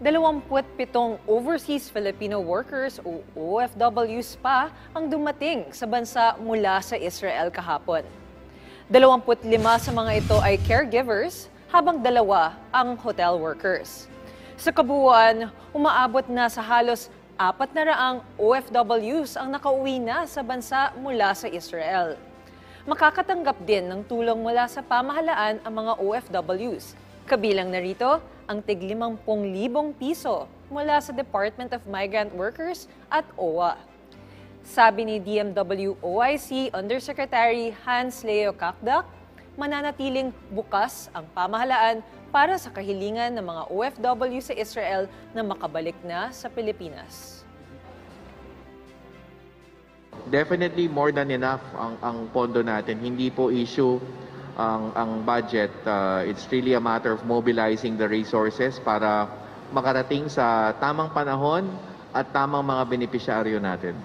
27 overseas Filipino workers o OFWs pa ang dumating sa bansa mula sa Israel kahapon. 25 sa mga ito ay caregivers, habang 2 ang hotel workers. Sa kabuuan, umaabot na sa halos 400 OFWs ang nakauwi na sa bansa mula sa Israel. Makakatanggap din ng tulong mula sa pamahalaan ang mga OFWs. Kabilang narito ang tig-50,000 piso mula sa Department of Migrant Workers at OWA. Sabi ni DMW OIC Undersecretary Hans Leo Kakdak, mananatiling bukas ang pamahalaan para sa kahilingan ng mga OFW sa Israel na makabalik na sa Pilipinas. Definitely more than enough ang pondo natin. Hindi po issue ang budget. It's really a matter of mobilizing the resources para makarating sa tamang panahon at tamang mga benepisyaryo natin.